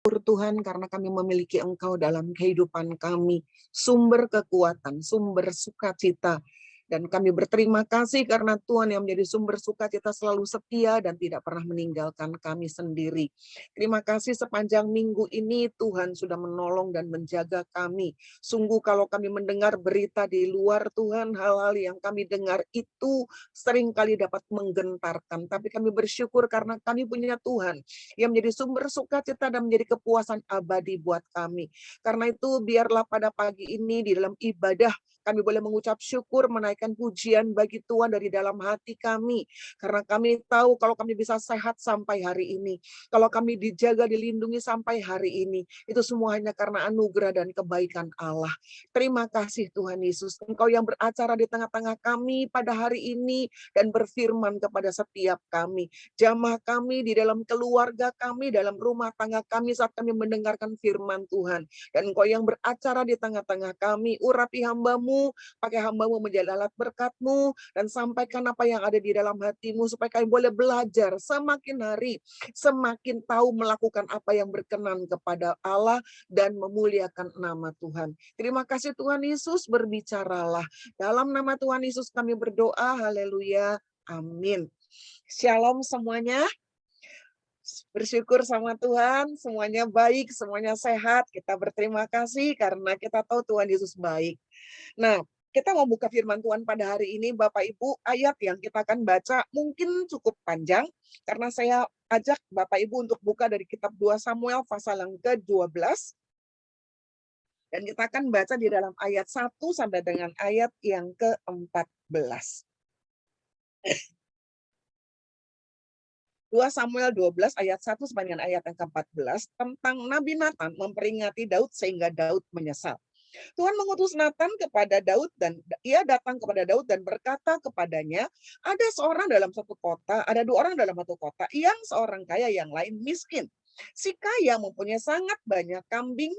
Tuhan, karena kami memiliki Engkau dalam kehidupan kami, sumber kekuatan, sumber sukacita. Dan kami berterima kasih karena Tuhan yang menjadi sumber sukacita selalu setia dan tidak pernah meninggalkan kami sendiri. Terima kasih sepanjang minggu ini Tuhan sudah menolong dan menjaga kami. Sungguh kalau kami mendengar berita di luar Tuhan, hal-hal yang kami dengar itu seringkali dapat menggentarkan. Tapi kami bersyukur karena kami punya Tuhan yang menjadi sumber sukacita dan menjadi kepuasan abadi buat kami. Karena itu biarlah pada pagi ini di dalam ibadah kami boleh mengucap syukur, menaikkan pujian bagi Tuhan dari dalam hati kami. Karena kami tahu kalau kami bisa sehat sampai hari ini. Kalau kami dijaga, dilindungi sampai hari ini. Itu semua hanya karena anugerah dan kebaikan Allah. Terima kasih Tuhan Yesus. Engkau yang beracara di tengah-tengah kami pada hari ini dan berfirman kepada setiap kami. Jamaah kami di dalam keluarga kami, dalam rumah tangga kami saat kami mendengarkan firman Tuhan. Dan Engkau yang beracara di tengah-tengah kami, urapi hamba-Mu, pakai hamba-Mu menjadi alat berkat-Mu, dan sampaikan apa yang ada di dalam hati-Mu, supaya kami boleh belajar semakin hari, semakin tahu melakukan apa yang berkenan kepada Allah, dan memuliakan nama Tuhan. Terima kasih Tuhan Yesus, berbicaralah. Dalam nama Tuhan Yesus kami berdoa, haleluya, amin. Shalom semuanya. Bersyukur sama Tuhan, semuanya baik, semuanya sehat. Kita berterima kasih karena kita tahu Tuhan Yesus baik. Nah, kita mau buka firman Tuhan pada hari ini, Bapak Ibu. Ayat yang kita akan baca mungkin cukup panjang, karena saya ajak Bapak Ibu untuk buka dari kitab 2 Samuel pasal yang ke-12. Dan kita akan baca di dalam ayat 1 sampai dengan ayat yang ke-14. 2 Samuel 12 ayat 1 sampai dengan ayat yang ke-14 tentang Nabi Nathan memperingati Daud sehingga Daud menyesal. Tuhan mengutus Nathan kepada Daud dan ia datang kepada Daud dan berkata kepadanya, ada seorang dalam satu kota, ada dua orang dalam satu kota, yang seorang kaya, yang lain miskin. Si kaya mempunyai sangat banyak kambing,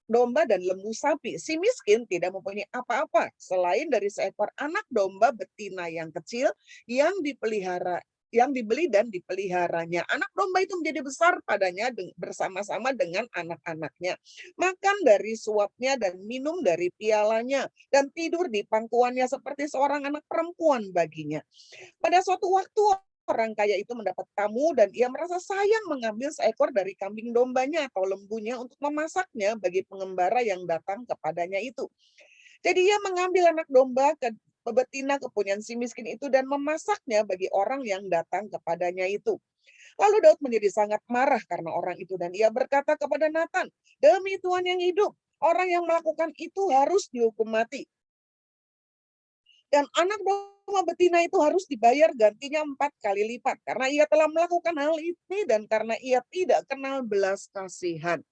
domba dan lembu sapi. Si miskin tidak mempunyai apa-apa selain dari seekor anak domba betina yang kecil yang dibeli dan dipeliharanya. Anak domba itu menjadi besar padanya bersama-sama dengan anak-anaknya. Makan dari suapnya dan minum dari pialanya dan tidur di pangkuannya seperti seorang anak perempuan baginya. Pada suatu waktu orang kaya itu mendapat tamu dan ia merasa sayang mengambil seekor dari kambing dombanya atau lembunya untuk memasaknya bagi pengembara yang datang kepadanya itu. Jadi ia mengambil anak domba betina kepunyaan si miskin itu dan memasaknya bagi orang yang datang kepadanya itu. Lalu Daud menjadi sangat marah karena orang itu dan ia berkata kepada Nathan, demi Tuhan yang hidup, orang yang melakukan itu harus dihukum mati. Dan anak domba betina itu harus dibayar gantinya 4 kali lipat. Karena ia telah melakukan hal ini dan karena ia tidak kenal belas kasihan.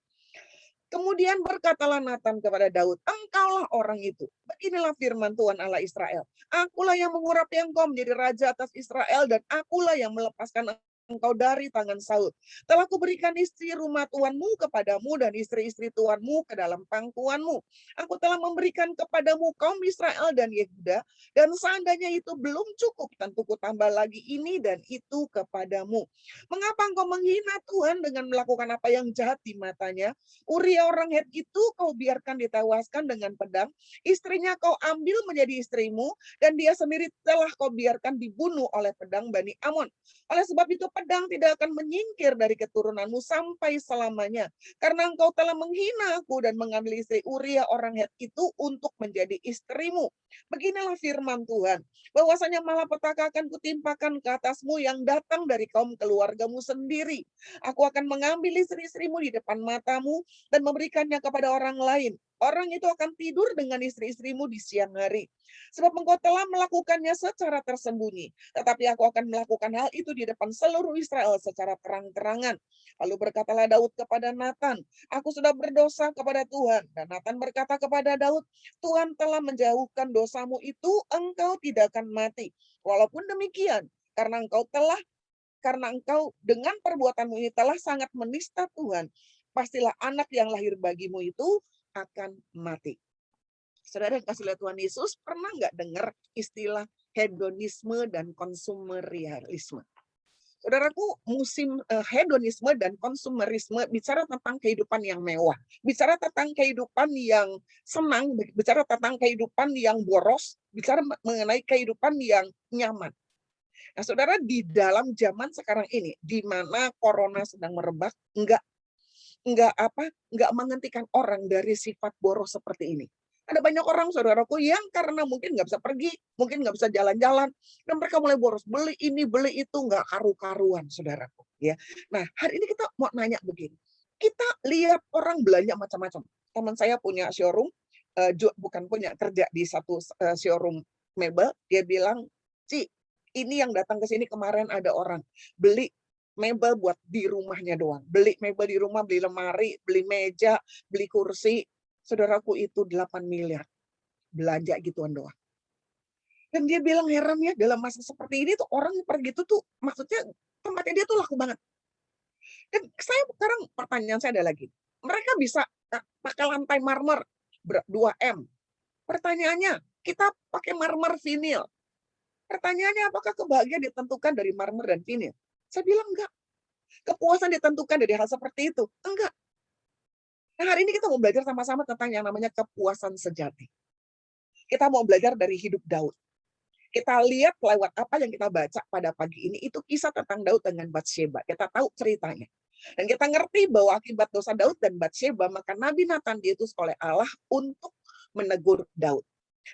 Kemudian berkatalah Nathan kepada Daud, engkaulah orang itu. Beginilah firman Tuhan Allah Israel. Akulah yang mengurapi engkau menjadi raja atas Israel dan akulah yang melepaskan engkau dari tangan Saul. Telah kuberikan istri rumah tuanmu kepadamu dan istri-istri tuanmu ke dalam pangkuanmu. Aku telah memberikan kepadamu kaum Israel dan Yehuda, dan seandainya itu belum cukup, tentu kutambah lagi ini dan itu kepadamu. Mengapa engkau menghina Tuhan dengan melakukan apa yang jahat di matanya? Uria orang Het itu kau biarkan ditewaskan dengan pedang, istrinya kau ambil menjadi istrimu, dan dia sendiri telah kau biarkan dibunuh oleh pedang Bani Amon. Oleh sebab itu pedang tidak akan menyingkir dari keturunanmu sampai selamanya, karena engkau telah menghina aku dan mengambil istri Uria orang Het itu untuk menjadi istrimu. Beginilah firman Tuhan, bahwasanya malapetaka akan kutimpakan ke atasmu yang datang dari kaum keluargamu sendiri. Aku akan mengambil istri-istrimu di depan matamu dan memberikannya kepada orang lain. Orang itu akan tidur dengan istri-istrimu di siang hari. Sebab engkau telah melakukannya secara tersembunyi. Tetapi aku akan melakukan hal itu di depan seluruh Israel secara terang-terangan. Lalu berkatalah Daud kepada Nathan, aku sudah berdosa kepada Tuhan. Dan Nathan berkata kepada Daud, Tuhan telah menjauhkan dosamu itu, engkau tidak akan mati. Walaupun demikian, karena engkau dengan perbuatanmu ini telah sangat menista Tuhan, pastilah anak yang lahir bagimu itu akan mati. Saudara yang kasih lihat Tuhan Yesus, pernah nggak dengar istilah hedonisme dan konsumerisme? Saudaraku, musim hedonisme dan konsumerisme bicara tentang kehidupan yang mewah, bicara tentang kehidupan yang senang, bicara tentang kehidupan yang boros, bicara mengenai kehidupan yang nyaman. Nah, saudara, di dalam zaman sekarang ini, di mana corona sedang merebak, enggak menghentikan orang dari sifat boros seperti ini. Ada banyak orang, saudaraku, yang karena mungkin nggak bisa pergi, mungkin nggak bisa jalan-jalan, dan mereka mulai boros, beli ini, beli itu, nggak karu-karuan, saudaraku. Ya, nah hari ini kita mau nanya begini, kita lihat orang belanja macam-macam. Teman saya punya showroom, bukan punya, kerja di satu showroom mebel. Dia bilang, Ci, ini yang datang ke sini kemarin ada orang beli mebel buat di rumahnya doang. Beli mebel di rumah, beli lemari, beli meja, beli kursi. Saudaraku, itu 8 miliar. Belanja gituan doang. Dan dia bilang heran ya, dalam masa seperti ini tuh orang pergi itu tuh, maksudnya tempatnya dia tuh laku banget. Dan saya sekarang, pertanyaan saya ada lagi. Mereka bisa pakai lantai marmer 2M. Pertanyaannya, kita pakai marmer vinil. Pertanyaannya, apakah kebahagiaan ditentukan dari marmer dan vinil? Saya bilang enggak. Kepuasan ditentukan dari hal seperti itu? Enggak. Nah, hari ini kita mau belajar sama-sama tentang yang namanya kepuasan sejati. Kita mau belajar dari hidup Daud. Kita lihat lewat apa yang kita baca pada pagi ini, itu kisah tentang Daud dengan Batsheba. Kita tahu ceritanya. Dan kita ngerti bahwa akibat dosa Daud dan Batsheba, maka Nabi Nathan diutus oleh Allah untuk menegur Daud.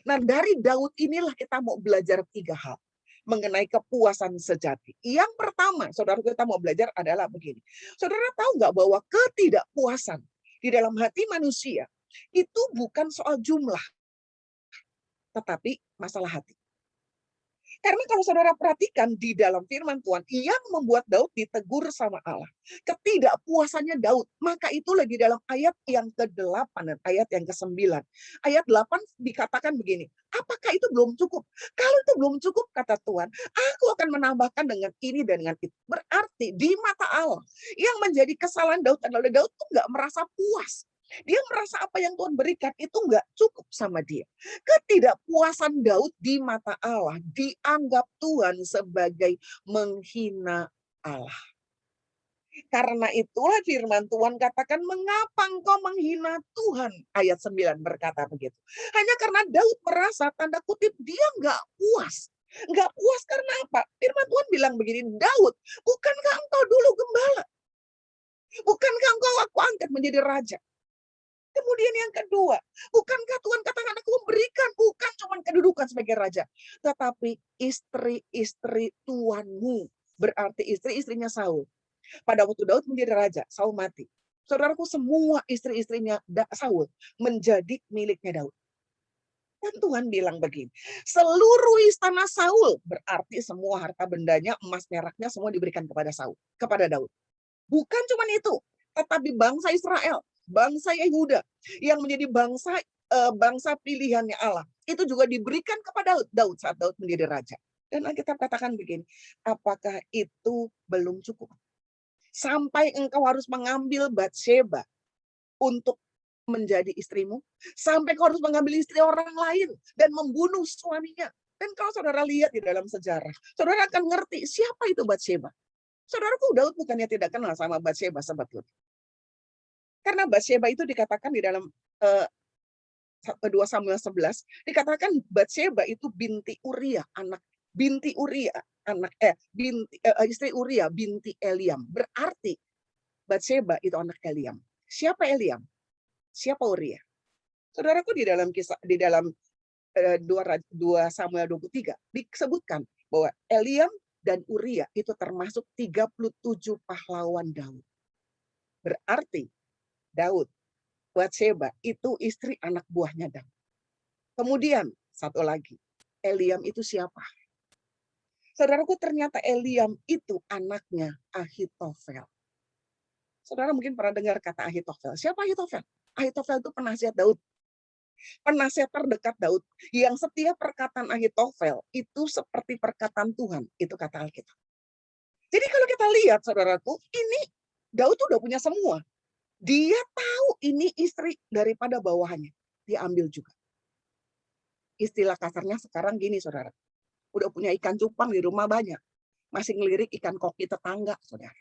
Nah, dari Daud inilah kita mau belajar 3 hal mengenai kepuasan sejati. Yang pertama, saudara, kita mau belajar adalah begini. Saudara tahu nggak bahwa ketidakpuasan di dalam hati manusia itu bukan soal jumlah, tetapi masalah hati. Karena kalau saudara perhatikan di dalam firman Tuhan, yang membuat Daud ditegur sama Allah. Ketidakpuasannya Daud. Maka itulah di dalam ayat yang ke-8 dan ayat yang ke-9. Ayat 8 dikatakan begini, apakah itu belum cukup? Kalau itu belum cukup, kata Tuhan, aku akan menambahkan dengan ini dan dengan itu. Berarti di mata Allah, yang menjadi kesalahan Daud adalah Daud tuh nggak merasa puas. Dia merasa apa yang Tuhan berikan itu nggak cukup sama dia. Ketidakpuasan Daud di mata Allah dianggap Tuhan sebagai menghina Allah. Karena itulah firman Tuhan katakan, mengapa engkau menghina Tuhan? Ayat 9 berkata begitu. Hanya karena Daud merasa, tanda kutip, dia nggak puas. Nggak puas karena apa? Firman Tuhan bilang begini, Daud, bukankah engkau dulu gembala? Bukankah engkau aku angkat menjadi raja? Kemudian yang kedua, bukankah Tuhan katakan aku memberikan bukan cuma kedudukan sebagai raja, tetapi istri-istri Tuhanmu, berarti istri-istrinya Saul. Pada waktu Daud menjadi raja, Saul mati. Saudaraku, semua istri-istrinya Saul menjadi miliknya Daud. Dan Tuhan bilang begini, seluruh istana Saul, berarti semua harta bendanya, emas peraknya semua diberikan kepada Saul, kepada Daud. Bukan cuma itu, tetapi bangsa Israel, bangsa Yehuda yang menjadi bangsa pilihannya Allah, itu juga diberikan kepada Daud saat Daud menjadi raja. Dan Alkitab katakan begini, apakah itu belum cukup? Sampai engkau harus mengambil Batsheba untuk menjadi istrimu, sampai kau harus mengambil istri orang lain dan membunuh suaminya. Dan kalau saudara lihat di dalam sejarah, saudara akan ngerti siapa itu Batsheba. Saudaraku, Daud bukannya tidak kenal sama Batsheba sebetulnya. Karena Batsheba itu dikatakan di dalam 2 Samuel 11, dikatakan Batsheba itu binti Uria, istri Uria, binti Eliam. Berarti Batsheba itu anak Eliam. Siapa Eliam? Siapa Uria? Saudaraku, di dalam 2 Samuel 23 disebutkan bahwa Eliam dan Uria itu termasuk 37 pahlawan Daud. Berarti Daud, Batsheba itu istri anak buahnya Daud. Kemudian satu lagi, Eliam itu siapa? Saudaraku, ternyata Eliam itu anaknya Ahitofel. Saudara mungkin pernah dengar kata Ahitofel. Siapa Ahitofel? Ahitofel itu penasihat Daud. Penasihat terdekat Daud. Yang setiap perkataan Ahitofel itu seperti perkataan Tuhan. Itu kata Alkitab. Jadi kalau kita lihat, saudaraku, ini Daud udah punya semua. Dia tahu ini istri daripada bawahannya. Dia ambil juga. Istilah kasarnya sekarang gini, saudara. Udah punya ikan cupang di rumah banyak. masih ngelirik ikan koki tetangga, saudara.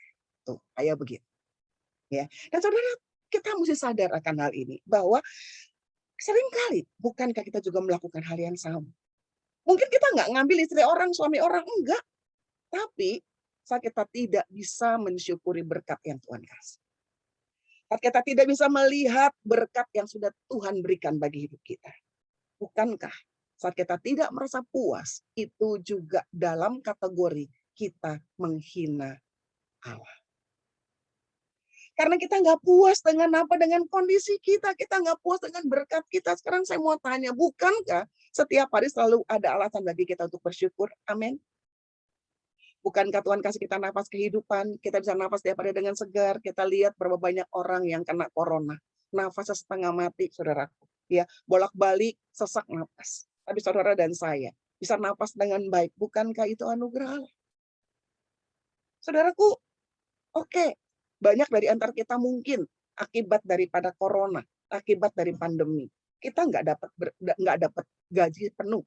Tuh, kayak begitu. Ya. Dan saudara, kita mesti sadar akan hal ini, bahwa seringkali bukankah kita juga melakukan hal yang sama. Mungkin kita nggak ngambil istri orang, suami orang, enggak. Tapi saat kita tidak bisa mensyukuri berkat yang Tuhan kasih. Saat kita tidak bisa melihat berkat yang sudah Tuhan berikan bagi hidup kita. Bukankah saat kita tidak merasa puas, itu juga dalam kategori kita menghina Allah. Karena kita nggak puas dengan apa, dengan kondisi kita nggak puas dengan berkat kita. Sekarang saya mau tanya, bukankah setiap hari selalu ada alasan bagi kita untuk bersyukur? Amin. Bukankah Tuhan kasih kita nafas kehidupan, kita bisa nafas tiap hari dengan segar. Kita lihat berapa banyak orang yang kena corona, nafasnya setengah mati, saudaraku. Ya, bolak-balik sesak nafas. Tapi saudara dan saya bisa nafas dengan baik. Bukankah itu anugerah Allah? Saudaraku, oke. Banyak dari antara kita mungkin akibat daripada corona, akibat dari pandemi, kita nggak dapat gaji penuh.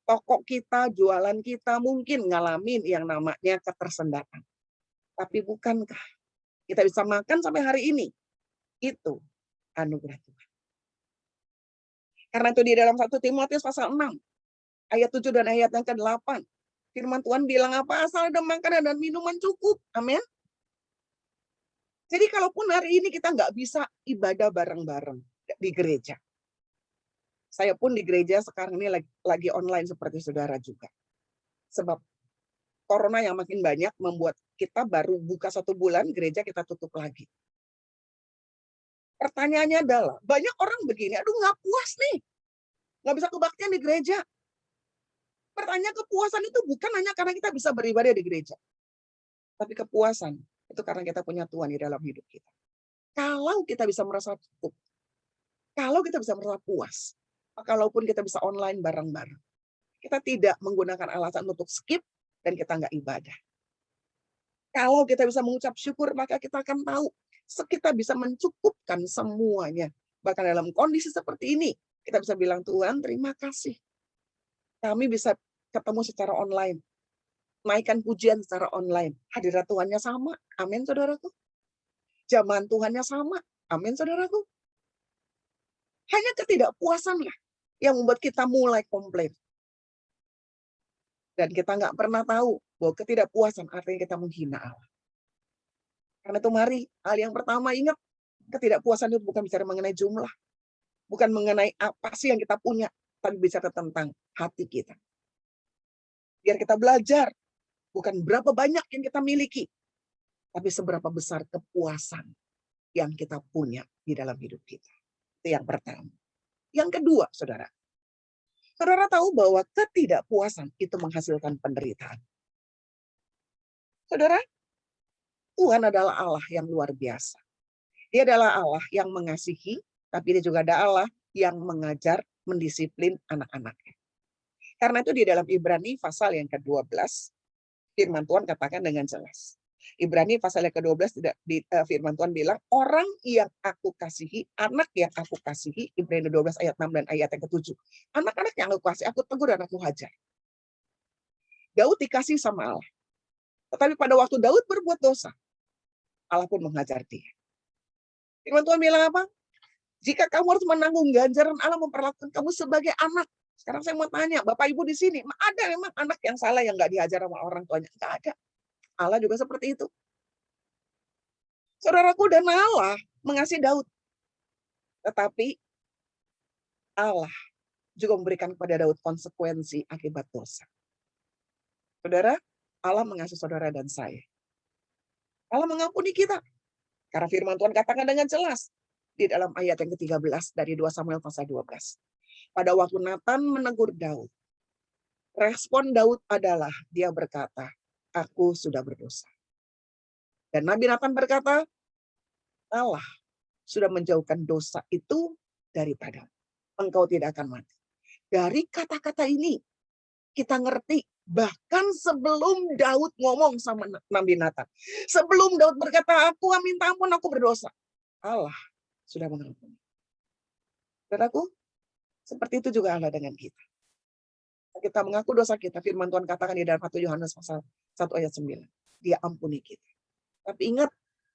Toko kita, jualan kita mungkin ngalamin yang namanya ketersendatan. Tapi bukankah kita bisa makan sampai hari ini? Itu anugerah Tuhan. Karena itu di dalam 1 Timotius pasal 6, ayat 7 dan ayat yang ke-8, firman Tuhan bilang apa? Asal ada makanan dan minuman cukup. Amin. Jadi kalaupun hari ini kita nggak bisa ibadah bareng-bareng di gereja. Saya pun di gereja sekarang ini lagi online seperti saudara juga. Sebab corona yang makin banyak membuat kita baru buka 1 bulan, gereja kita tutup lagi. Pertanyaannya adalah, banyak orang begini, aduh nggak puas nih. Nggak bisa kebaktian di gereja. Pertanyaan kepuasan itu bukan hanya karena kita bisa beribadah di gereja. Tapi kepuasan itu karena kita punya Tuhan di dalam hidup kita. Kalau kita bisa merasa cukup, kalau kita bisa merasa puas, kalaupun kita bisa online bareng-bareng, kita tidak menggunakan alasan untuk skip dan kita nggak ibadah. Kalau kita bisa mengucap syukur, maka kita akan tahu kita bisa mencukupkan semuanya. Bahkan dalam kondisi seperti ini, kita bisa bilang, Tuhan terima kasih. Kami bisa ketemu secara online. Naikkan pujian secara online. Hadirat Tuhannya sama. Amin, saudaraku. Jamahan Tuhannya sama. Amin, saudaraku. Hanya ketidakpuasanlah yang membuat kita mulai komplain. Dan kita nggak pernah tahu bahwa ketidakpuasan artinya kita menghina Allah. Karena itu mari, hal yang pertama ingat, ketidakpuasan itu bukan bicara mengenai jumlah. Bukan mengenai apa sih yang kita punya, tapi bicara tentang hati kita. Biar kita belajar, bukan berapa banyak yang kita miliki, tapi seberapa besar kepuasan yang kita punya di dalam hidup kita. Itu yang pertama. Yang kedua, saudara. Saudara tahu bahwa ketidakpuasan itu menghasilkan penderitaan. Saudara, Tuhan adalah Allah yang luar biasa. Dia adalah Allah yang mengasihi, tapi dia juga ada Allah yang mengajar, mendisiplin anak-anaknya. Karena itu di dalam Ibrani pasal yang ke-12, firman Tuhan katakan dengan jelas. Ibrani pasal yang ke-12 firman Tuhan bilang, orang yang aku kasihi, anak yang aku kasihi, Ibrani 12 ayat 6 dan ayat yang ke-7. Anak-anak yang aku kasih, aku tegur dan aku hajar. Daud dikasih sama Allah. Tetapi pada waktu Daud berbuat dosa, Allah pun menghajar dia. Firman Tuhan bilang apa? Jika kamu harus menanggung ganjaran Allah memperlakukan kamu sebagai anak. Sekarang saya mau tanya, Bapak Ibu di sini, ada memang anak yang salah yang nggak dihajar sama orang tuanya? Nggak ada. Allah juga seperti itu. Saudaraku, dan Allah mengasihi Daud. Tetapi Allah juga memberikan kepada Daud konsekuensi akibat dosa. Saudara, Allah mengasihi saudara dan saya. Allah mengampuni kita. Karena firman Tuhan katakan dengan jelas di dalam ayat yang ke-13 dari 2 Samuel pasal 12. Pada waktu Nathan menegur Daud, respon Daud adalah dia berkata, aku sudah berdosa. Dan Nabi Nathan berkata, Allah sudah menjauhkan dosa itu daripadamu. Engkau tidak akan mati. Dari kata-kata ini, kita ngerti bahkan sebelum Daud ngomong sama Nabi Nathan. Sebelum Daud berkata, aku minta ampun, aku berdosa. Allah sudah mengampuni. Saudaraku, seperti itu juga Allah dengan kita. Kita mengaku dosa kita, firman Tuhan katakan di dalam 1 Yohanes pasal 1 ayat 9. Dia ampuni kita. Tapi ingat,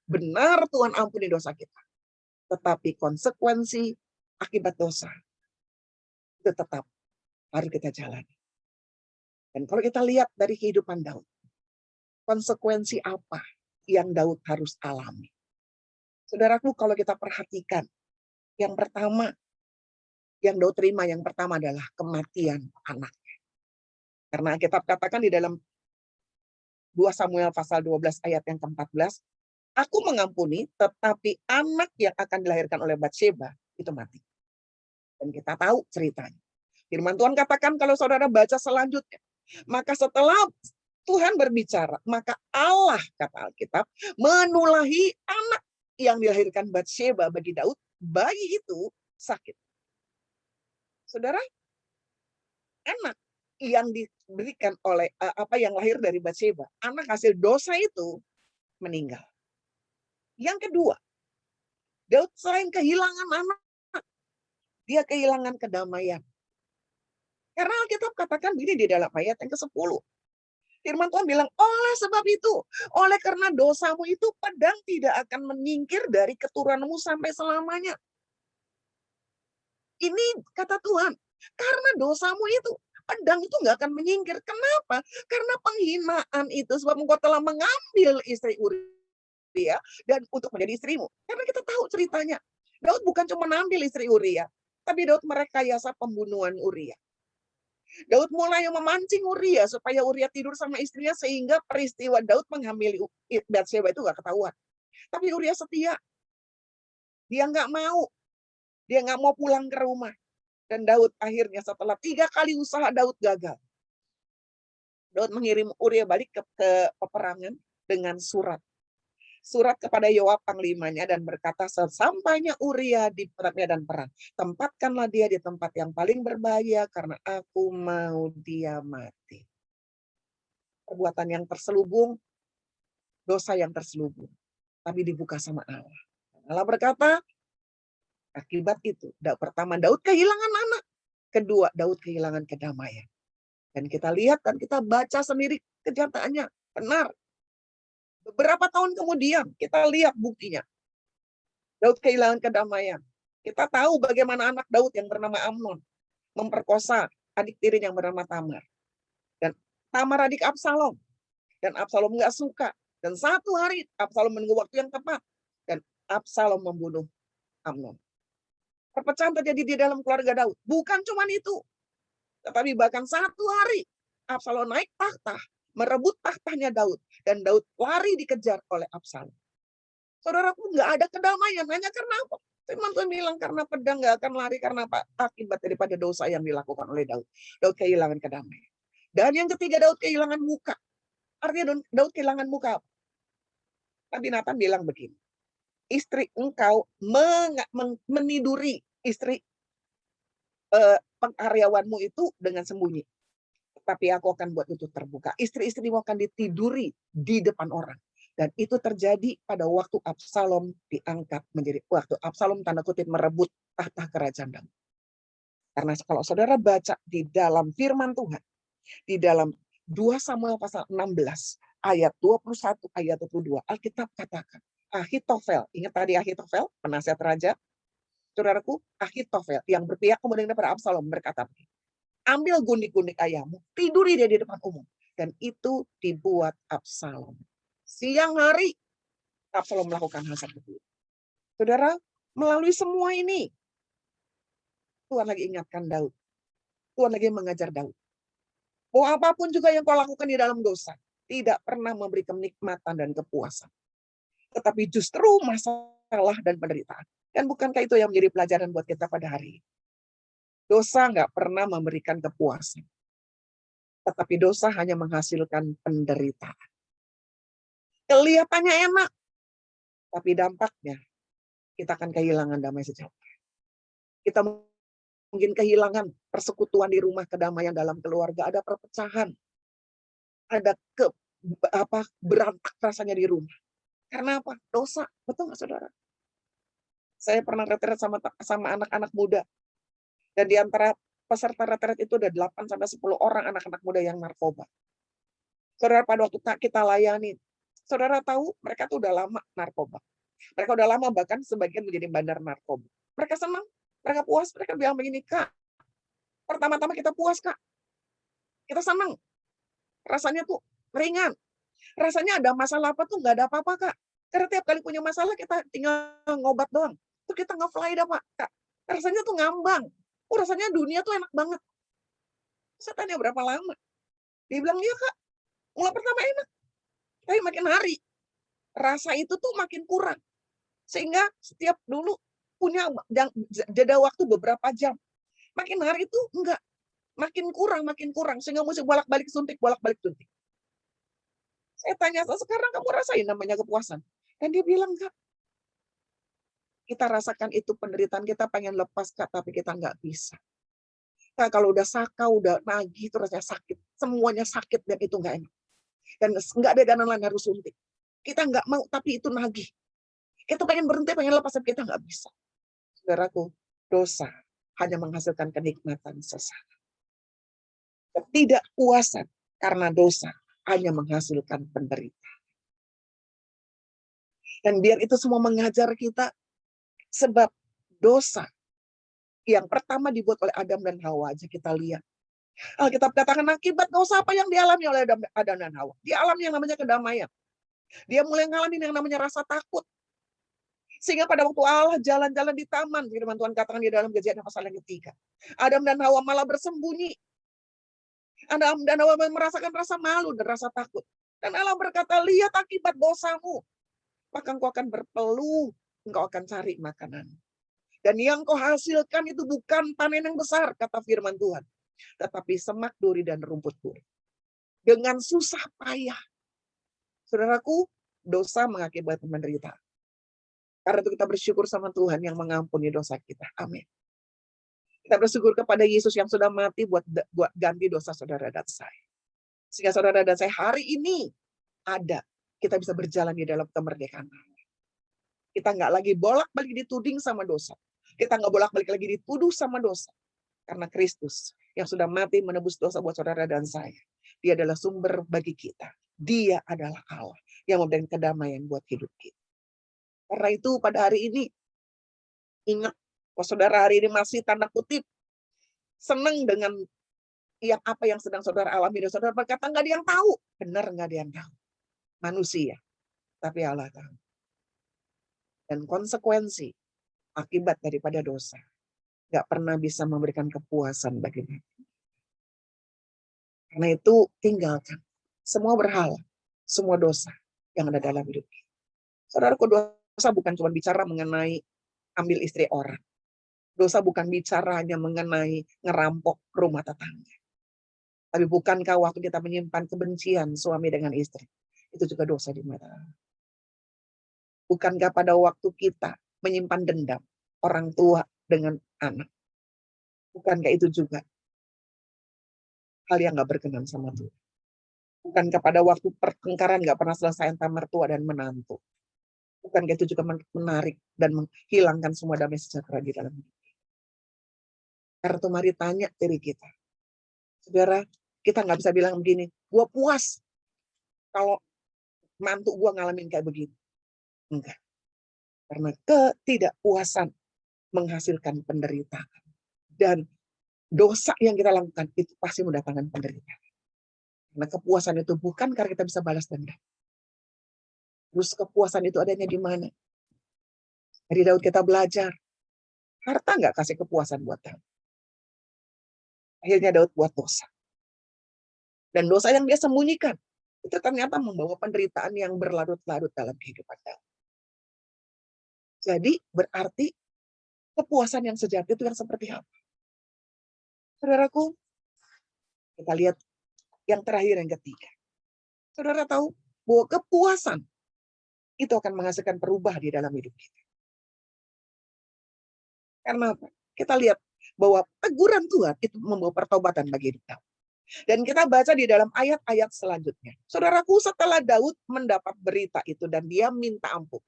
benar Tuhan ampuni dosa kita. Tetapi konsekuensi akibat dosa itu tetap harus kita jalani. Dan kalau kita lihat dari kehidupan Daud, konsekuensi apa yang Daud harus alami? Saudaraku, kalau kita perhatikan, yang pertama yang Daud terima yang pertama adalah kematian anaknya. Karena Alkitab katakan di dalam 2 Samuel pasal 12 ayat yang ke-14, aku mengampuni, tetapi anak yang akan dilahirkan oleh Batsheba itu mati. Dan kita tahu ceritanya. Firman Tuhan katakan kalau saudara baca selanjutnya, maka setelah Tuhan berbicara, maka Allah, kata Alkitab, menulahi anak yang dilahirkan Batsheba bagi Daud, bayi itu sakit. Saudara, anak yang diberikan oleh apa yang lahir dari Batsheba, anak hasil dosa itu meninggal. Yang kedua, Daud selain kehilangan anak, dia kehilangan kedamaian. Karena Alkitab katakan begini di dalam ayat yang ke-10. Firman Tuhan bilang, oleh sebab itu, oleh karena dosamu itu, pedang tidak akan menyingkir dari keturunanmu sampai selamanya. Ini kata Tuhan, karena dosamu itu, pedang itu nggak akan menyingkir. Kenapa? Karena penghinaan itu, sebab engkau telah mengambil istri Uria dan untuk menjadi istrimu. Karena kita tahu ceritanya, Daud bukan cuma mengambil istri Uria, tapi Daud merekayasa pembunuhan Uria. Daud mulai memancing Uria supaya Uria tidur sama istrinya sehingga peristiwa Daud mengambil Batsheba itu nggak ketahuan. Tapi Uria setia. Dia nggak mau. Dia nggak mau pulang ke rumah. Dan Daud akhirnya setelah 3 kali usaha Daud gagal. Daud mengirim Uria balik ke peperangan dengan surat. Surat kepada Yoab panglimanya dan berkata, sesampainya Uria di medan perang, tempatkanlah dia di tempat yang paling berbahaya karena aku mau dia mati. Perbuatan yang terselubung, dosa yang terselubung, tapi dibuka sama Allah. Allah berkata, akibat itu, pertama Daud kehilangan anak, kedua Daud kehilangan kedamaian. Dan kita lihat dan kita baca sendiri kenyataannya, benar. Beberapa tahun kemudian kita lihat buktinya. Daud kehilangan kedamaian. Kita tahu bagaimana anak Daud yang bernama Amnon memperkosa adik tiri yang bernama Tamar. Dan Tamar adik Absalom. Dan Absalom nggak suka. Dan satu hari Absalom menunggu waktu yang tepat. Dan Absalom membunuh Amnon. Perpecahan terjadi di dalam keluarga Daud. Bukan cuma itu. Tetapi bahkan satu hari Absalom naik tahta. Merebut tahtanya Daud. Dan Daud lari dikejar oleh Absalom. Saudaraku, nggak ada kedamaian. Hanya karena apa? Firman Tuhan bilang karena pedang nggak akan lari karena apa? Akibat daripada dosa yang dilakukan oleh Daud. Daud kehilangan kedamaian. Dan yang ketiga, Daud kehilangan muka. Artinya Daud kehilangan muka. Nabi Nathan bilang begini. Istri engkau meniduri istri karyawanmu itu dengan sembunyi. Tapi aku akan buat itu terbuka. Istri-istrimu akan ditiduri di depan orang. Dan itu terjadi pada waktu Absalom diangkat menjadi, waktu Absalom tanda kutip merebut tahta kerajaan Daud. Karena kalau saudara baca di dalam firman Tuhan, di dalam 2 Samuel pasal 16, ayat 21, ayat 22, Alkitab katakan, Ahitofel, ingat tadi Ahitofel, penasihat raja, saudaraku, Ahitofel yang berpihak kemudian kepada Absalom berkata, ambil gundik-gundik ayammu, tiduri dia di depan umum. Dan itu dibuat Absalom. Siang hari, Absalom melakukan hal seperti itu. Saudara, melalui semua ini, Tuhan lagi ingatkan Daud. Tuhan lagi mengajar Daud. Mau apapun juga yang kau lakukan di dalam dosa, tidak pernah memberi kenikmatan dan kepuasan. Tetapi justru masalah dan penderitaan. Dan bukankah itu yang menjadi pelajaran buat kita pada hari ini? Dosa nggak pernah memberikan kepuasan. Tetapi dosa hanya menghasilkan penderitaan. Kelihatannya enak, tapi dampaknya kita akan kehilangan damai sejahtera. Kita mungkin kehilangan persekutuan di rumah, kedamaian dalam keluarga, ada perpecahan, ada berantak rasanya di rumah. Karena apa? Dosa, betul nggak saudara? Saya pernah retret sama anak-anak muda, dan di antara peserta retret itu ada 8 sampai 10 orang anak-anak muda yang narkoba. Saudara, pada waktu kita layani, saudara tahu mereka tuh udah lama narkoba. Mereka udah lama bahkan sebagian menjadi bandar narkoba. Mereka senang, mereka puas, mereka bilang begini, "Kak, pertama-tama kita puas, Kak. Kita senang. Rasanya tuh ringan. Rasanya ada masalah apa tuh nggak ada apa-apa, Kak. Karena tiap kali punya masalah kita tinggal ngobat doang. Tuh kita nge-fly dah, Pak, Kak. Rasanya tuh ngambang. Oh, rasanya dunia tuh enak banget." Saya tanya, "Berapa lama?" Dia bilang, "Iya, Kak. Mulai pertama enak, tapi makin hari rasa itu tuh makin kurang. Sehingga setiap dulu punya jeda waktu beberapa jam. Makin hari itu enggak, makin kurang. Sehingga mesti bolak-balik suntik, bolak-balik suntik." Saya tanya, "Sekarang kamu rasain namanya kepuasan?" Dan dia bilang, "Kak, kita rasakan itu penderitaan, kita pengen lepas, Kak, tapi kita nggak bisa. Kak, kalau udah saka, udah nagih, itu rasanya sakit. Semuanya sakit dan itu nggak enak. Dan nggak ada jalan lain harus suntik. Kita nggak mau, tapi itu nagih. Kita pengen berhenti, pengen lepas, tapi kita nggak bisa." Saudaraku, dosa hanya menghasilkan kenikmatan sesaat. Ketidakpuasan karena dosa hanya menghasilkan penderitaan. Dan biar itu semua mengajar kita, sebab dosa yang pertama dibuat oleh Adam dan Hawa aja kita lihat. Alkitab katakan akibat dosa apa yang dialami oleh Adam dan Hawa. Dia alami yang namanya kedamaian. Dia mulai ngalamin yang namanya rasa takut. Sehingga pada waktu Allah jalan-jalan di taman, firman Tuhan katakan di dalam Kejadian pasal yang ketiga, Adam dan Hawa malah bersembunyi. Adam dan Hawa merasakan rasa malu dan rasa takut. Dan Allah berkata, "Lihat akibat dosamu. Maka engkau akan berpeluh, engkau akan cari makanan. Dan yang kau hasilkan itu bukan panen yang besar," kata firman Tuhan, "tetapi semak duri dan rumput duri." Dengan susah payah. Saudaraku, dosa mengakibatkan penderitaan. Karena itu kita bersyukur sama Tuhan yang mengampuni dosa kita. Amin. Kita bersyukur kepada Yesus yang sudah mati buat ganti dosa saudara dan saya. Sehingga saudara dan saya hari ini ada. Kita bisa berjalan di dalam kemerdekaan. Kita nggak lagi bolak-balik dituding sama dosa. Kita nggak bolak-balik lagi dituduh sama dosa. Karena Kristus yang sudah mati menebus dosa buat saudara dan saya. Dia adalah sumber bagi kita. Dia adalah Allah yang memberikan kedamaian buat hidup kita. Karena itu pada hari ini, ingat, kalau saudara hari ini masih tanda kutip senang dengan apa yang sedang saudara alami, dan saudara berkata nggak ada yang tahu. Benar, nggak ada yang tahu. Manusia, tapi Allah tahu. Dan konsekuensi akibat daripada dosa nggak pernah bisa memberikan kepuasan bagi kita. Karena itu tinggalkan semua berhala, semua dosa yang ada dalam hidup kita. Saudaraku, dosa bukan cuma bicara mengenai ambil istri orang. Dosa bukan bicara hanya mengenai ngerampok rumah tetangga. Tapi bukankah waktu kita menyimpan kebencian suami dengan istri, itu juga dosa di mata Allah? Bukankah pada waktu kita menyimpan dendam orang tua dengan anak, bukankah itu juga hal yang gak berkenan sama Tuhan? Bukankah pada waktu pertengkaran gak pernah selesai antara mertua dan menantu, bukankah itu juga menarik dan menghilangkan semua damai sejahtera di dalam hidup? Karena itu mari tanya diri kita. Saudara, kita nggak bisa bilang begini, gue puas kalau mantu gue ngalamin kayak begini. Enggak. Karena ketidakpuasan menghasilkan penderitaan. Dan dosa yang kita lakukan itu pasti mendatangkan penderitaan. Karena kepuasan itu bukan karena kita bisa balas dendam. Terus kepuasan itu adanya di mana? Dari Daud kita belajar. Harta nggak kasih kepuasan buat Daud. Akhirnya Daud buat dosa. Dan dosa yang dia sembunyikan, itu ternyata membawa penderitaan yang berlarut-larut dalam kehidupan Daud. Jadi berarti kepuasan yang sejati itu yang seperti apa? Saudaraku, kita lihat yang terakhir, yang ketiga. Saudara tahu bahwa kepuasan itu akan menghasilkan perubahan di dalam hidup kita. Karena apa? Kita lihat bahwa teguran Tuhan itu membawa pertobatan bagi hidup Daud. Dan kita baca di dalam ayat-ayat selanjutnya. Saudaraku, setelah Daud mendapat berita itu dan dia minta ampun.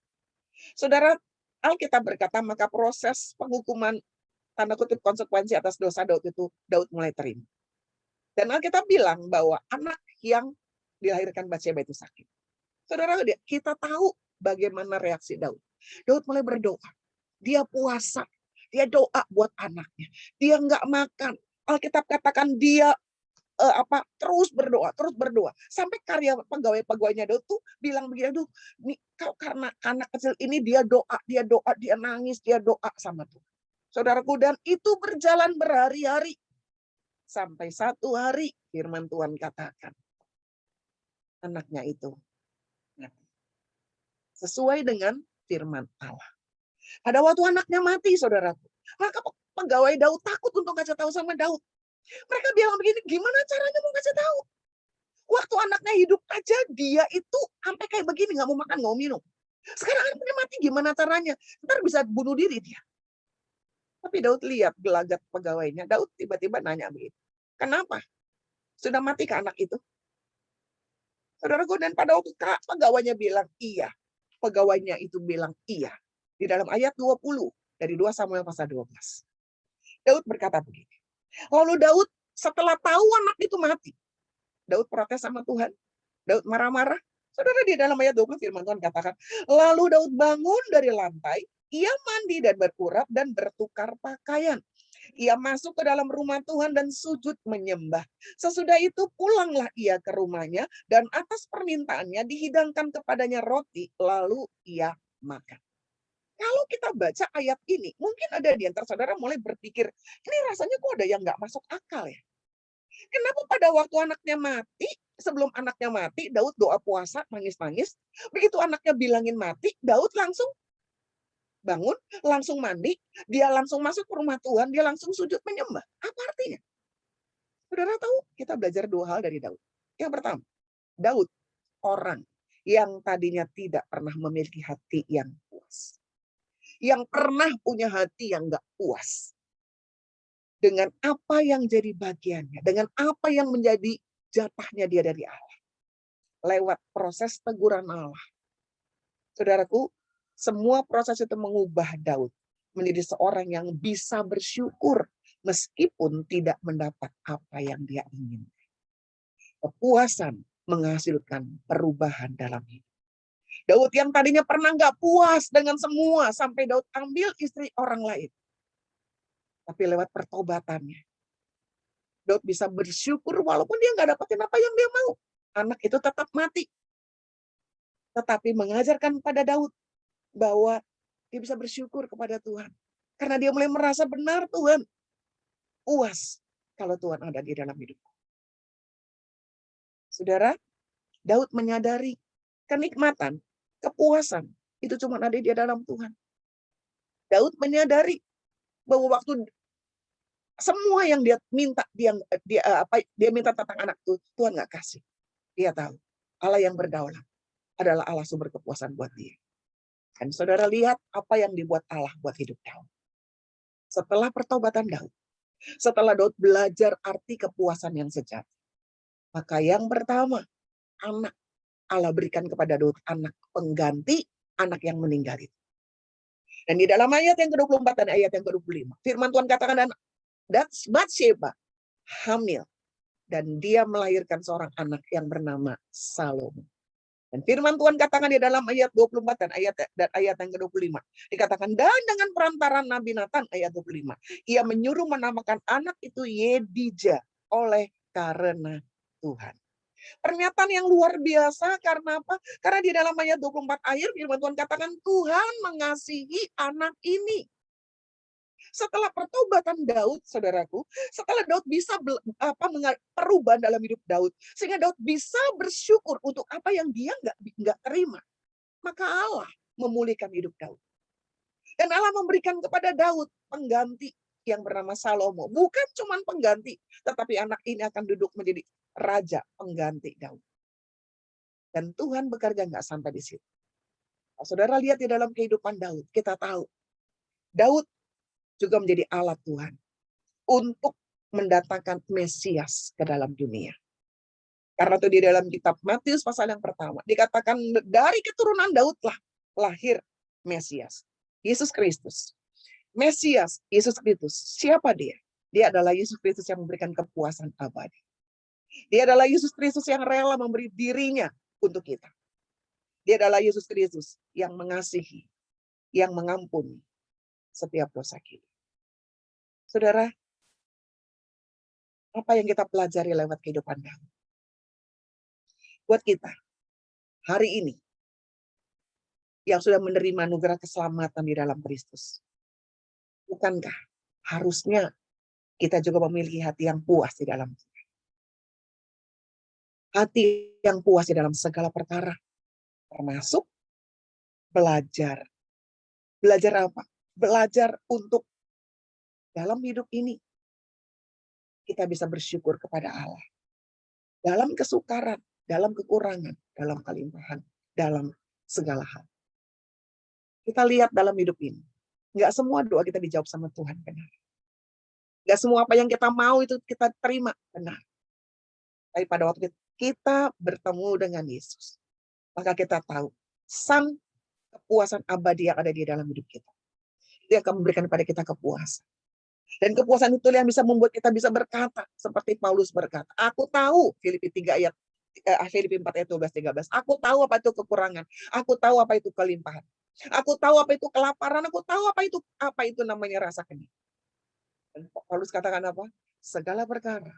Saudara, Alkitab berkata maka proses penghukuman tanda kutip konsekuensi atas dosa Daud itu Daud mulai terima. Dan Alkitab bilang bahwa anak yang dilahirkan Batsyeba itu sakit. Saudara, kita tahu bagaimana reaksi Daud. Daud mulai berdoa. Dia puasa. Dia doa buat anaknya. Dia nggak makan. Alkitab katakan dia terus berdoa. Sampai karya pegawai-pegawainya Daud tuh bilang begini, aduh, nih karena anak kecil ini dia nangis, dia doa sama Tuhan. Saudaraku, dan itu berjalan berhari-hari. Sampai satu hari firman Tuhan katakan, anaknya itu mati. Sesuai dengan firman Allah. Pada waktu anaknya mati, saudaraku, maka pegawai Daud takut untuk kasih tahu sama Daud. Mereka bilang begini, gimana caranya mau kasih tahu? Waktu anaknya hidup aja, dia itu sampai kayak begini, nggak mau makan, nggak mau minum. Sekarang anaknya mati, gimana caranya? Ntar bisa bunuh diri dia. Tapi Daud lihat gelagat pegawainya. Daud tiba-tiba nanya begitu. Kenapa? Sudah mati ke anak itu? Saudaraku, dan pada waktu pegawainya bilang iya. Pegawainya itu bilang iya. Di dalam ayat 20, dari 2 Samuel pasal 12. Daud berkata begini. Lalu Daud setelah tahu anak itu mati, Daud protes sama Tuhan. Daud marah-marah. Saudara, di dalam ayat 20 firman Tuhan katakan, lalu Daud bangun dari lantai, ia mandi dan berurap dan bertukar pakaian. Ia masuk ke dalam rumah Tuhan dan sujud menyembah. Sesudah itu pulanglah ia ke rumahnya dan atas permintaannya dihidangkan kepadanya roti, lalu ia makan. Kalau kita baca ayat ini, mungkin ada di antara saudara mulai berpikir, ini rasanya kok ada yang nggak masuk akal ya. Kenapa pada waktu anaknya mati, sebelum anaknya mati, Daud doa puasa, nangis-nangis. Begitu anaknya bilangin mati, Daud langsung bangun, langsung mandi, dia langsung masuk ke rumah Tuhan, dia langsung sujud menyembah. Apa artinya? Saudara tahu, kita belajar 2 hal dari Daud. Yang pertama, Daud, orang yang tadinya tidak pernah memiliki hati yang puas. Yang pernah punya hati yang gak puas. Dengan apa yang jadi bagiannya, dengan apa yang menjadi jatahnya dia dari Allah. Lewat proses teguran Allah. Saudaraku, semua proses itu mengubah Daud menjadi seorang yang bisa bersyukur meskipun tidak mendapat apa yang dia inginkan. Kepuasan menghasilkan perubahan dalam hidup. Daud yang tadinya pernah nggak puas dengan semua sampai Daud ambil istri orang lain. Tapi lewat pertobatannya, Daud bisa bersyukur walaupun dia nggak dapetin apa yang dia mau. Anak itu tetap mati. Tetapi mengajarkan pada Daud bahwa dia bisa bersyukur kepada Tuhan. Karena dia mulai merasa benar Tuhan. Puas kalau Tuhan ada di dalam hidupku. Saudara, Daud menyadari kenikmatan, kepuasan itu cuma ada di dalam Tuhan. Daud menyadari bahwa waktu semua yang dia minta, dia minta tentang anak itu, Tuhan nggak kasih. Dia tahu Allah yang berdaulat adalah Allah sumber kepuasan buat dia. Dan saudara lihat apa yang dibuat Allah buat hidup Daud. Setelah pertobatan Daud, setelah Daud belajar arti kepuasan yang sejati, maka yang pertama, anak Allah berikan kepada Daud anak pengganti anak yang meninggal itu. Dan di dalam ayat yang ke-24 dan ayat yang ke-25, firman Tuhan katakan, dan Batsyeba hamil dan dia melahirkan seorang anak yang bernama Salomo. Dan firman Tuhan katakan di dalam ayat 24 dan ayat yang ke-25. Dikatakan, dan dengan perantaran Nabi Natan, ayat 25. Ia menyuruh menamakan anak itu Yedija oleh karena Tuhan. Pernyataan yang luar biasa karena apa? Karena di dalam ayat 24 firman Tuhan katakan, Tuhan mengasihi anak ini. Setelah pertobatan Daud, saudaraku, setelah Daud bisa perubahan dalam hidup Daud, sehingga Daud bisa bersyukur untuk apa yang dia nggak terima, maka Allah memulihkan hidup Daud. Dan Allah memberikan kepada Daud pengganti yang bernama Salomo. Bukan cuma pengganti, tetapi anak ini akan duduk menjadi raja pengganti Daud. Dan Tuhan bekerja nggak sampai di situ. Nah, saudara lihat di dalam kehidupan Daud, kita tahu Daud juga menjadi alat Tuhan untuk mendatangkan Mesias ke dalam dunia. Karena itu di dalam kitab Matius pasal yang pertama dikatakan dari keturunan Daudlah lahir Mesias, Yesus Kristus, Mesias, Yesus Kristus. Siapa dia? Dia adalah Yesus Kristus yang memberikan kepuasan abadi. Dia adalah Yesus Kristus yang rela memberi dirinya untuk kita. Dia adalah Yesus Kristus yang mengasihi, yang mengampuni setiap dosa kita. Saudara, apa yang kita pelajari lewat kehidupan Daud? Buat kita, hari ini, yang sudah menerima anugerah keselamatan di dalam Kristus, bukankah harusnya kita juga memiliki hati yang puas di dalam hati yang puas di dalam segala perkara, termasuk belajar. Belajar apa? Belajar untuk dalam hidup ini kita bisa bersyukur kepada Allah. Dalam kesukaran, dalam kekurangan, dalam kelimpahan, dalam segala hal. Kita lihat dalam hidup ini, nggak semua doa kita dijawab sama Tuhan, benar. Nggak semua apa yang kita mau itu kita terima, benar. Tapi pada waktu kita bertemu dengan Yesus, maka kita tahu sang kepuasan abadi yang ada di dalam hidup kita. Dia akan memberikan kepada kita kepuasan. Dan kepuasan itu yang bisa membuat kita bisa berkata, seperti Paulus berkata, aku tahu, Filipi 3 ayat Filipi 4 ayat 12-13, aku tahu apa itu kekurangan, aku tahu apa itu kelimpahan, aku tahu apa itu kelaparan, aku tahu apa itu namanya rasa kenyang. Dan Paulus katakan apa? Segala perkara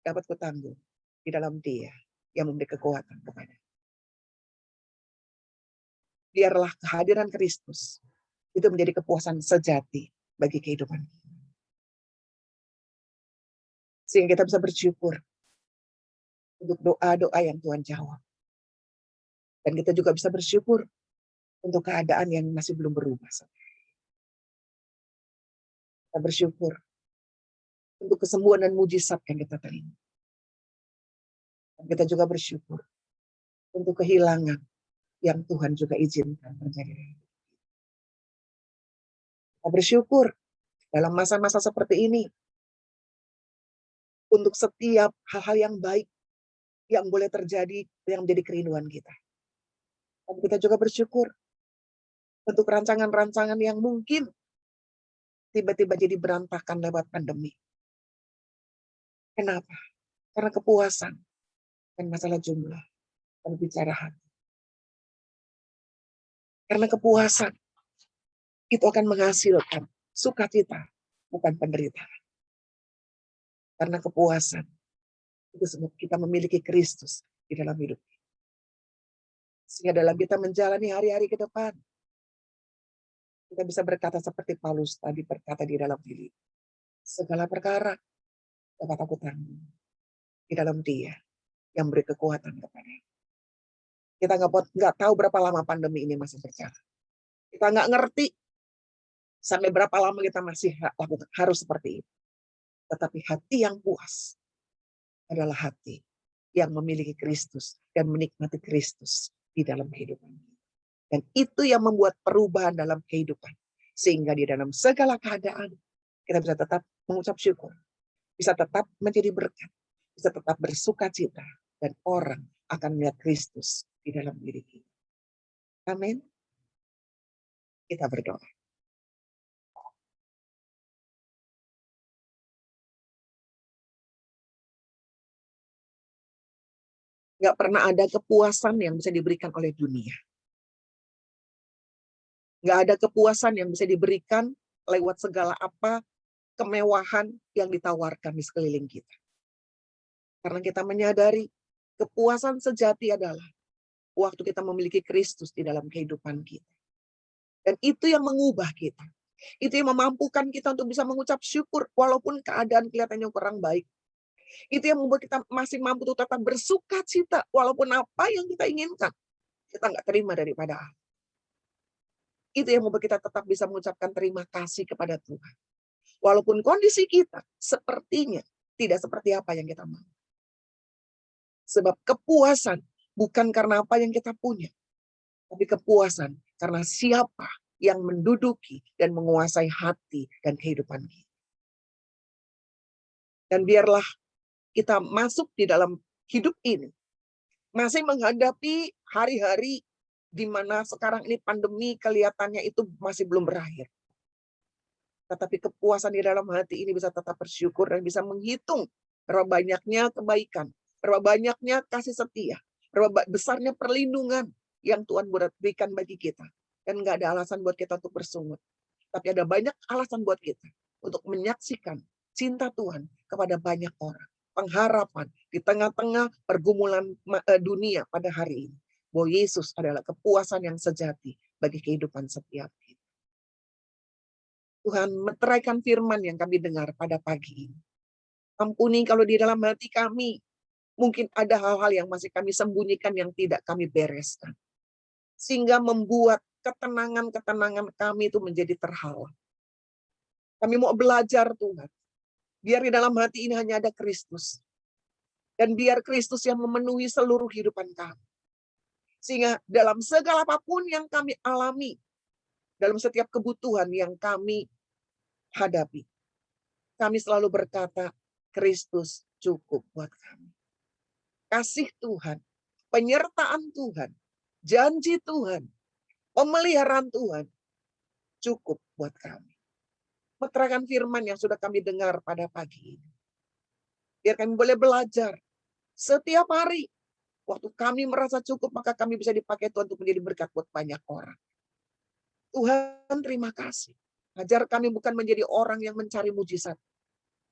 dapat kutanggung di dalam Dia yang memberi kekuatan kepada. Biarlah kehadiran Kristus itu menjadi kepuasan sejati bagi kehidupan kita. Sehingga kita bisa bersyukur untuk doa-doa yang Tuhan jawab. Dan kita juga bisa bersyukur untuk keadaan yang masih belum berubah. Kita bersyukur untuk kesembuhan dan mujizat yang kita terima. Dan kita juga bersyukur untuk kehilangan yang Tuhan juga izinkan terjadi. Kita bersyukur dalam masa-masa seperti ini untuk setiap hal-hal yang baik yang boleh terjadi, yang menjadi kerinduan kita. Dan kita juga bersyukur untuk rancangan-rancangan yang mungkin tiba-tiba jadi berantakan lewat pandemi. Kenapa? Karena kepuasan dan masalah jumlah berbicara hati. Karena kepuasan itu akan menghasilkan sukacita, bukan penderitaan. Karena kepuasan itu sebab kita memiliki Kristus di dalam hidup. Sehingga dalam kita menjalani hari-hari ke depan, kita bisa berkata seperti Paulus tadi berkata di dalam Filipi. Segala perkara dapat aku tanggung di dalam Dia yang beri kekuatan kepada. Kita nggak tahu berapa lama pandemi ini masih berjalan. Kita nggak ngerti sampai berapa lama kita masih harus seperti itu. Tetapi hati yang puas adalah hati yang memiliki Kristus dan menikmati Kristus di dalam kehidupan. Dan itu yang membuat perubahan dalam kehidupan. Sehingga di dalam segala keadaan kita bisa tetap mengucap syukur. Bisa tetap menjadi berkat. Bisa tetap bersuka cita. Dan orang akan melihat Kristus di dalam diri kita. Amin. Kita berdoa. Nggak pernah ada kepuasan yang bisa diberikan oleh dunia. Nggak ada kepuasan yang bisa diberikan lewat segala apa kemewahan yang ditawarkan di sekeliling kita. Karena kita menyadari kepuasan sejati adalah waktu kita memiliki Kristus di dalam kehidupan kita. Dan itu yang mengubah kita. Itu yang memampukan kita untuk bisa mengucap syukur walaupun keadaan kelihatannya kurang baik. Itu yang membuat kita masih mampu untuk tetap bersuka cita walaupun apa yang kita inginkan kita nggak terima daripada Allah. Itu yang membuat kita tetap bisa mengucapkan terima kasih kepada Tuhan. Walaupun kondisi kita sepertinya tidak seperti apa yang kita mau. Sebab kepuasan bukan karena apa yang kita punya. Tapi kepuasan karena siapa yang menduduki dan menguasai hati dan kehidupan kita. Dan biarlah kita masuk di dalam hidup ini. Masih menghadapi hari-hari di mana sekarang ini pandemi kelihatannya itu masih belum berakhir. Tetapi kepuasan di dalam hati ini bisa tetap bersyukur dan bisa menghitung berapa banyaknya kebaikan, berapa banyaknya kasih setia, berapa besarnya perlindungan yang Tuhan berikan bagi kita. Dan nggak ada alasan buat kita untuk bersungut. Tapi ada banyak alasan buat kita untuk menyaksikan cinta Tuhan kepada banyak orang. Pengharapan di tengah-tengah pergumulan dunia pada hari ini. Bahwa Yesus adalah kepuasan yang sejati bagi kehidupan setiap kita. Tuhan, meteraikan firman yang kami dengar pada pagi ini. Ampuni kalau di dalam hati kami mungkin ada hal-hal yang masih kami sembunyikan yang tidak kami bereskan. Sehingga membuat ketenangan-ketenangan kami itu menjadi terhalang. Kami mau belajar Tuhan. Biar di dalam hati ini hanya ada Kristus. Dan biar Kristus yang memenuhi seluruh kehidupan kami. Sehingga dalam segala apapun yang kami alami, dalam setiap kebutuhan yang kami hadapi, kami selalu berkata, Kristus cukup buat kami. Kasih Tuhan, penyertaan Tuhan, janji Tuhan, pemeliharaan Tuhan, cukup buat kami. Meterangkan firman yang sudah kami dengar pada pagi ini. Biar kami boleh belajar setiap hari. Waktu kami merasa cukup, maka kami bisa dipakai Tuhan untuk menjadi berkat buat banyak orang. Tuhan, terima kasih. Ajar kami bukan menjadi orang yang mencari mujizat,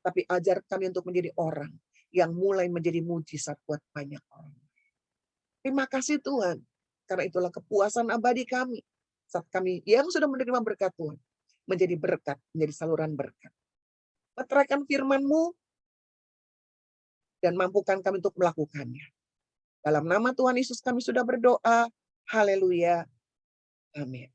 tapi ajar kami untuk menjadi orang yang mulai menjadi mujizat buat banyak orang. Terima kasih Tuhan, karena itulah kepuasan abadi kami. Saat kami yang sudah menerima berkat Tuhan, menjadi berkat, menjadi saluran berkat. Meteraikan firman-Mu, dan mampukan kami untuk melakukannya. Dalam nama Tuhan Yesus kami sudah berdoa. Haleluya. Amin.